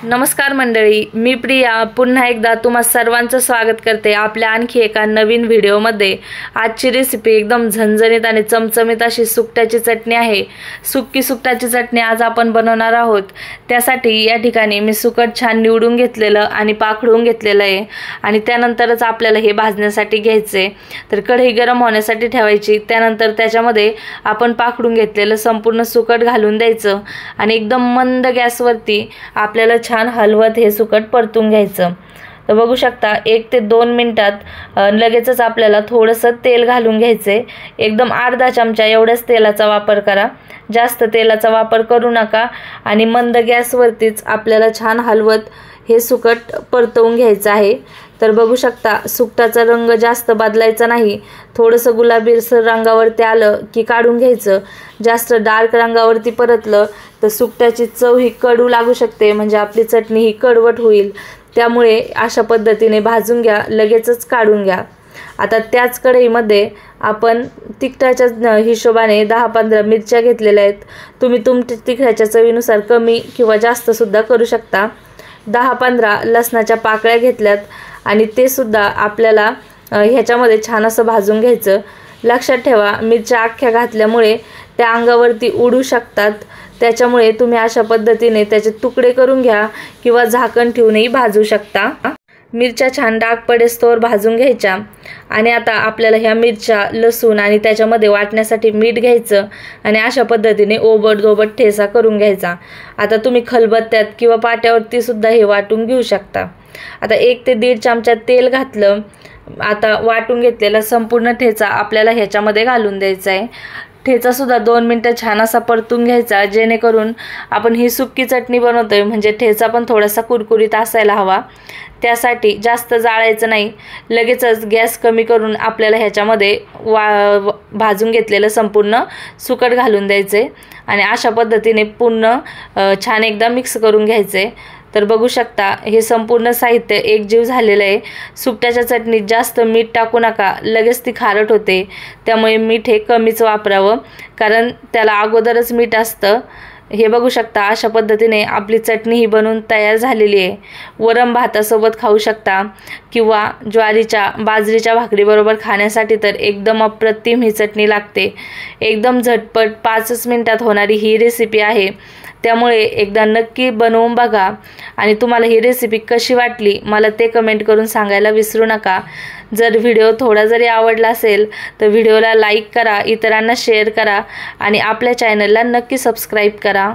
नमस्कार मंडळी, मी प्रिया पुन्हा एकदा तुम्हा सर्वांचं स्वागत करते आपल्या आणखी एका नवीन व्हिडिओमध्ये। आजची रेसिपी एकदम झणझणीत आणि चमचमीत अशी सुकटाची चटणी आहे। सुक्की सुकटाची चटणी आज आपण बनवणार आहोत। त्यासाठी या ठिकाणी मी सुकट छान निवडून घेतलेलं आणि पाखडून घेतलेलं आहे आणि त्यानंतरच आपल्याला हे भाजण्यासाठी घ्यायचे। तर कढई गरम होण्यासाठी ठेवायची, त्यानंतर त्याच्यामध्ये आपण पाखडून घेतलेलं संपूर्ण सुकट घालून द्यायचं आणि एकदम मंद गॅसवरती आपल्याला छान हलवत हे सुकट परतून घ्यायचं। तर बघू शकता 1 ते 2 मिनिटात लगेचच आपल्याला थोडंसं तेल घालून घ्यायचे। एकदम अर्धा चमचा एवढ्याच तेलाचा वापर करा, जास्त तेलाचा वापर करू नका आणि मंद गॅसवरतीच आपल्याला छान हलवत हे सुकट परतवून घ्यायचं आहे। तर बघू शकता सुकटाचा रंग जास्त बदलायचा नाही, थोडंसं गुलाबीसर रंगावरती आलं की काढून घ्यायचं। जास्त डार्क रंगावरती परतलं तर सुकटाची चव ही कडू लागू शकते, म्हणजे आपली चटणी ही कडवट होईल। त्यामुळे अशा पद्धतीने भाजून घ्या, लगेचच काढून घ्या। आता त्याच कढईमध्ये आपण तिखटाच्या हिशोबाने 10-15 मिरच्या घेतलेल्या आहेत। तुम्ही तुमच्या तिखटाच्या चवीनुसार कमी किंवा जास्त सुद्धा करू शकता। 10-15 लसणाच्या पाकळ्या घेतल्यात आणि ते सुद्धा आपल्याला ह्याच्यामध्ये छान असं भाजून घ्यायचं। लक्षात ठेवा, मिरच्या अख्ख्या घातल्यामुळे त्या अंगावरती उडू शकतात, त्याच्यामुळे तुम्ही अशा पद्धतीने त्याचे तुकडे करून घ्या किंवा झाकण ठेवूनही भाजू शकता। मिरच्या छान डाग पडेस्तोवर भाजून घ्यायच्या आणि आता आपल्याला ह्या मिरच्या, लसूण आणि त्याच्यामध्ये वाटण्यासाठी मीठ घ्यायचं आणि अशा पद्धतीने ओबड-दोबड ठेचा करून घ्यायचा। आता तुम्ही खलबत्त्यात किंवा पाट्यावरती सुद्धा हे वाटून घेऊ शकता। आता 1 ते 1.5 चमचा तेल घातलं। आता वाटून घेतलेला संपूर्ण ठेचा आपल्याला ह्याच्यामध्ये घालून द्यायचा आहे। ठेचा सुद्धा 2 मिनिटं छान असा परतून घ्यायचा, जेणेकरून आपण ही सुक्की चटणी बनवतोय म्हणजे ठेचा पण थोडासा कुरकुरीत असायला हवा। त्यासाठी जास्त जाळायचं नाही, लगेचच गॅस कमी करून आपल्याला ह्याच्यामध्ये भाजून घेतलेलं संपूर्ण सुकट घालून द्यायचे आणि अशा पद्धतीने पूर्ण छान एकदा मिक्स करून घ्यायचे। तर बघू शकता हे संपूर्ण साहित्य एकजीव झालेलं आहे। सुकटाच्या चटणीत जास्त मीठ टाकू नका, लगेच ती खारट होते। त्यामुळे मीठ हे कमीच वापरावं, कारण त्याला अगोदरच मीठ असतं। हे बघू शकता अशा पद्धतीने आपली चटणी ही बनवून तयार झालेली आहे। वरम भातासोबत खाऊ शकता किंवा ज्वारीच्या, बाजरीच्या भाकरीबरोबर खाण्यासाठी तर एकदम अप्रतिम ही चटणी लागते। एकदम झटपट 5 मिनिटात होणारी ही रेसिपी आहे, त्यामुळे एकदा नक्की बनवून बघा आणि तुम्हाला ही रेसिपी कशी वाटली मला ते कमेंट करून सांगायला विसरू नका। जर व्हिडिओ थोडा जरी आवडला असेल तर व्हिडिओला लाईक करा, इतरांना शेअर करा आणि आपल्या चॅनलला नक्की सबस्क्राईब करा।